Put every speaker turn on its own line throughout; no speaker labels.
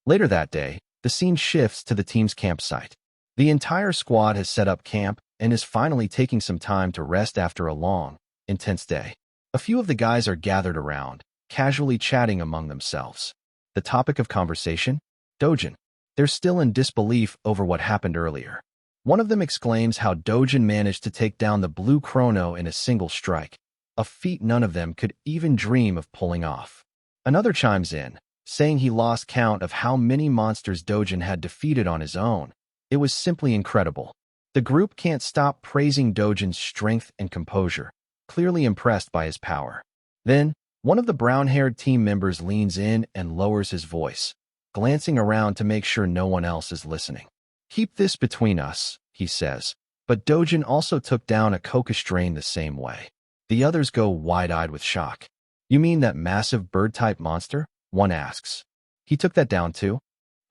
Later that day, the scene shifts to the team's campsite. The entire squad has set up camp and is finally taking some time to rest after a long, intense day. A few of the guys are gathered around, casually chatting among themselves. The topic of conversation? Dojin. They're still in disbelief over what happened earlier. One of them exclaims how Dojin managed to take down the blue chrono in a single strike, a feat none of them could even dream of pulling off. Another chimes in, saying he lost count of how many monsters Dojin had defeated on his own. It was simply incredible. The group can't stop praising Dojin's strength and composure, clearly impressed by his power. Then, one of the brown-haired team members leans in and lowers his voice, glancing around to make sure no one else is listening. "Keep this between us," he says, but Dojin also took down a coca strain the same way. The others go wide-eyed with shock. "You mean that massive bird-type monster?" one asks. "He took that down too?"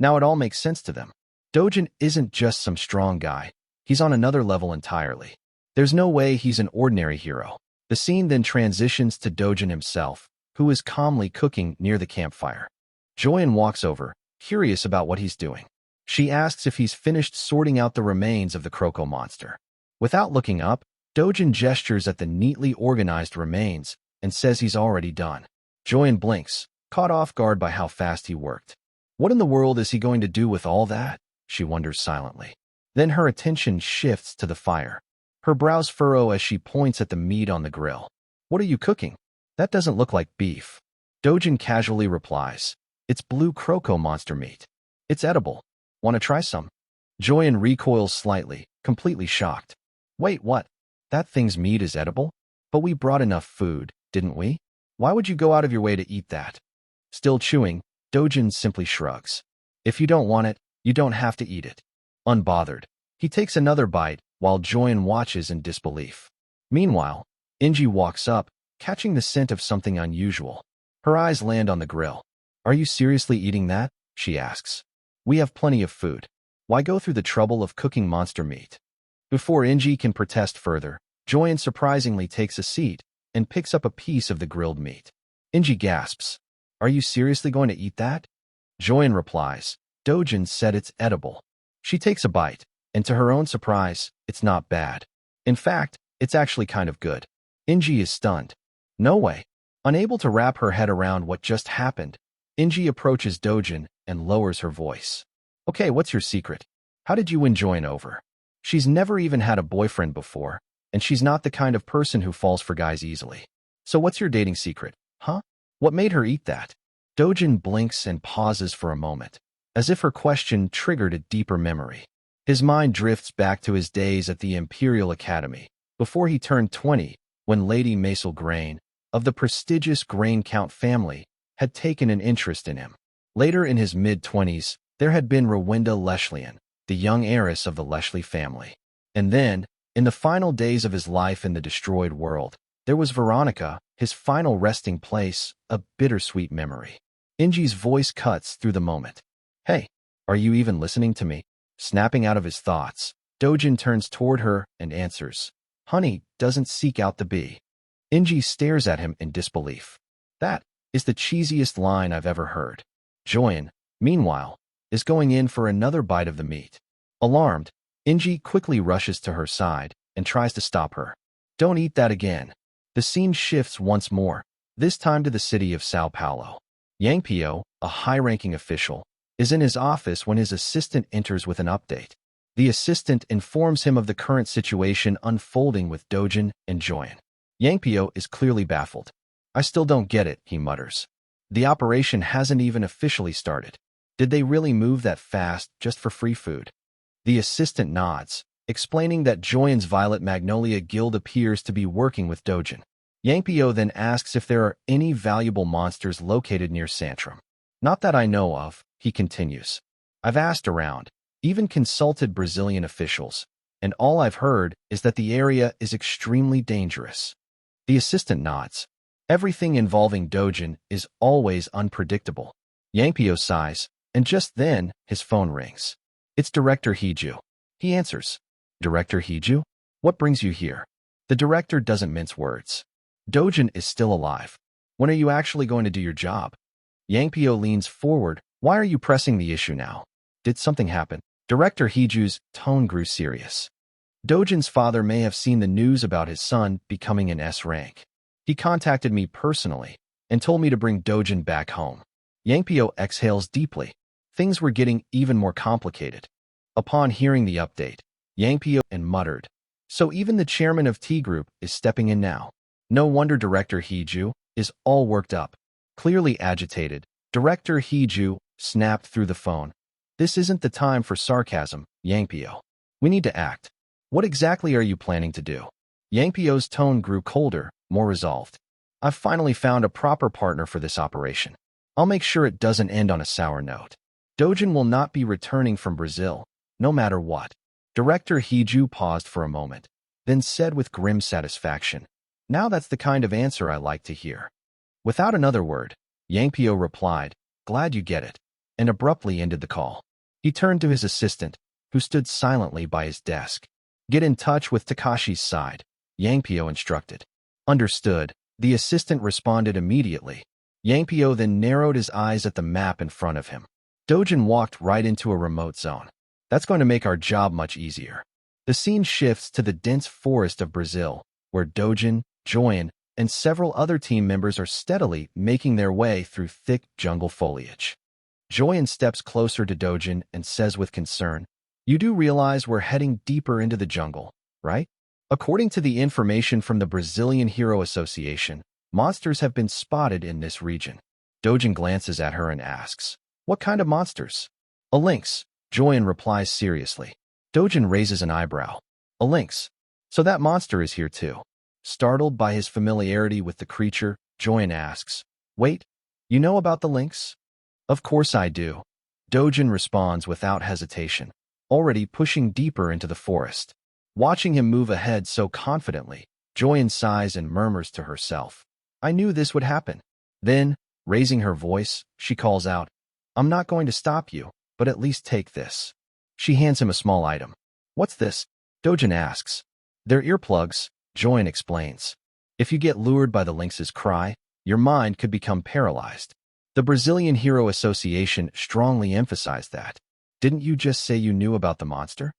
Now it all makes sense to them. Dojin isn't just some strong guy. He's on another level entirely. There's no way he's an ordinary hero. The scene then transitions to Dojin himself, who is calmly cooking near the campfire. Joyen walks over, curious about what he's doing. She asks if he's finished sorting out the remains of the Croco monster. Without looking up, Dojin gestures at the neatly organized remains and says he's already done. Joyen blinks, caught off guard by how fast he worked. What in the world is he going to do with all that? She wonders silently. Then her attention shifts to the fire. Her brows furrow as she points at the meat on the grill. "What are you cooking? That doesn't look like beef." Dojin casually replies, "It's blue Croco monster meat. It's edible. Want to try some?" Joyen recoils slightly, completely shocked. "Wait, what? That thing's meat is edible? But we brought enough food, didn't we? Why would you go out of your way to eat that?" Still chewing, Dojin simply shrugs. "If you don't want it, you don't have to eat it." Unbothered, he takes another bite while Joyen watches in disbelief. Meanwhile, Inji walks up, catching the scent of something unusual. Her eyes land on the grill. "Are you seriously eating that?" she asks. "We have plenty of food. Why go through the trouble of cooking monster meat?" Before Inji can protest further, Joyen surprisingly takes a seat and picks up a piece of the grilled meat. Inji gasps, "Are you seriously going to eat that?" Joyen replies, "Dojin said it's edible." She takes a bite, and to her own surprise, it's not bad. In fact, it's actually kind of good. Inji is stunned. "No way." Unable to wrap her head around what just happened, Inji approaches Dojin and lowers her voice. "Okay, what's your secret? How did you win Joyen over?" She's never even had a boyfriend before, and she's not the kind of person who falls for guys easily. "So what's your dating secret, huh? What made her eat that?" Dojin blinks and pauses for a moment, as if her question triggered a deeper memory. His mind drifts back to his days at the Imperial Academy, before he turned 20, when Lady Maisel Grain, of the prestigious Grain Count family, had taken an interest in him. Later in his mid-20s, there had been Rowenda Leshlian, the young heiress of the Leshley family. And then, in the final days of his life in the destroyed world, there was Veronica, his final resting place, a bittersweet memory. Inji's voice cuts through the moment. "Hey, are you even listening to me?" Snapping out of his thoughts, Dojin turns toward her and answers, "Honey doesn't seek out the bee." Inji stares at him in disbelief. That is the cheesiest line I've ever heard. Joyen, meanwhile, is going in for another bite of the meat. Alarmed, Inji quickly rushes to her side and tries to stop her. "Don't eat that again." The scene shifts once more, this time to the city of Sao Paulo. Yang Pio, a high-ranking official, is in his office when his assistant enters with an update. The assistant informs him of the current situation unfolding with Dojin and Joyen. Yang Pio is clearly baffled. "I still don't get it," he mutters. "The operation hasn't even officially started. Did they really move that fast just for free food?" The assistant nods, explaining that Joyen's Violet Magnolia Guild appears to be working with Dojin. Yang Pio then asks if there are any valuable monsters located near Santrum. "Not that I know of," he continues. "I've asked around, even consulted Brazilian officials, and all I've heard is that the area is extremely dangerous." The assistant nods. Everything involving Dojin is always unpredictable. Yang Pio sighs, and just then, his phone rings. It's Director Hiju. He answers. "Director Hiju? What brings you here?" The director doesn't mince words. "Dojin is still alive. When are you actually going to do your job?" Yang Pio leans forward, Why are you pressing the issue now? Did something happen? Director Heeju's tone grew serious. Dojin's father may have seen the news about his son becoming an S rank. He contacted me personally and told me to bring Dojin back home. Yangpyo exhales deeply. Things were getting even more complicated. Upon hearing the update, Yangpyo and muttered, "So even the chairman of T Group is stepping in now." No wonder Director Heeju is all worked up. Clearly agitated, Director Heeju snapped through the phone. "This isn't the time for sarcasm, Yangpyo. We need to act. What exactly are you planning to do?" Yangpyo's tone grew colder, more resolved. "I've finally found a proper partner for this operation. I'll make sure it doesn't end on a sour note. Dojin will not be returning from Brazil, no matter what." Director Heeju paused for a moment, then said with grim satisfaction, "Now that's the kind of answer I like to hear." Without another word, Yangpyo replied, "Glad you get it," and abruptly ended the call. He turned to his assistant, who stood silently by his desk. "Get in touch with Takashi's side," Yangpyo instructed. "Understood," the assistant responded immediately. Yangpyo then narrowed his eyes at the map in front of him. Dojin walked right into a remote zone. That's going to make our job much easier. The scene shifts to the dense forest of Brazil, where Dojin, Joyen, and several other team members are steadily making their way through thick jungle foliage. Joyen steps closer to Dojin and says with concern, "You do realize we're heading deeper into the jungle, right? According to the information from the Brazilian Hero Association, monsters have been spotted in this region." Dojin glances at her and asks, "What kind of monsters?" "A lynx," Joyen replies seriously. Dojin raises an eyebrow. "A lynx? So that monster is here too?" Startled by his familiarity with the creature, Joyen asks, "Wait, you know about the lynx?" "Of course I do," Dojin responds without hesitation, already pushing deeper into the forest. Watching him move ahead so confidently, Joyen sighs and murmurs to herself, "I knew this would happen." Then, raising her voice, she calls out, "I'm not going to stop you, but at least take this." She hands him a small item. "What's this?" Dojin asks. "They're earplugs," Joyen explains. "If you get lured by the lynx's cry, your mind could become paralyzed." The Brazilian Hero Association strongly emphasized that. "Didn't you just say you knew about the monster?"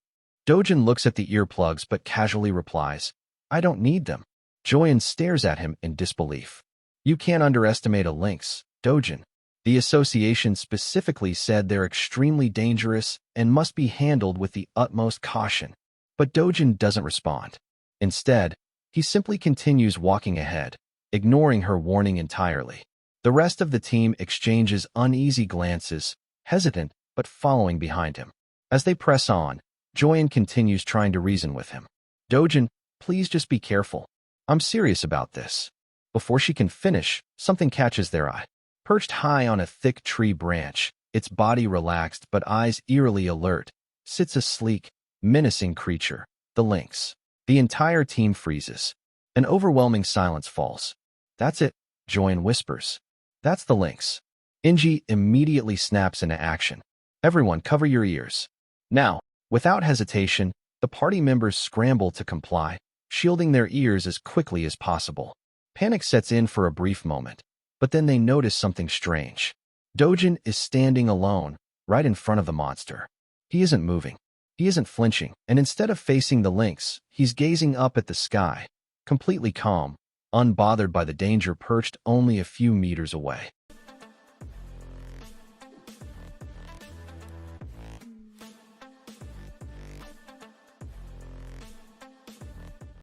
Dojin looks at the earplugs but casually replies, "I don't need them." Joyen stares at him in disbelief. "You can't underestimate a lynx, Dojin. The association specifically said they're extremely dangerous and must be handled with the utmost caution." But Dojin doesn't respond. Instead, he simply continues walking ahead, ignoring her warning entirely. The rest of the team exchanges uneasy glances, hesitant but following behind him. As they press on, Joyen continues trying to reason with him. "Dojin, please just be careful. I'm serious about this." Before she can finish, something catches their eye. Perched high on a thick tree branch, its body relaxed but eyes eerily alert, sits a sleek, menacing creature, the lynx. The entire team freezes. An overwhelming silence falls. "That's it," Joyen whispers. "That's the lynx." Inji immediately snaps into action. "Everyone cover your ears." Now, without hesitation, the party members scramble to comply, shielding their ears as quickly as possible. Panic sets in for a brief moment, but then they notice something strange. Dojin is standing alone, right in front of the monster. He isn't moving. He isn't flinching, and instead of facing the lynx, he's gazing up at the sky, completely calm, unbothered by the danger perched only a few meters away.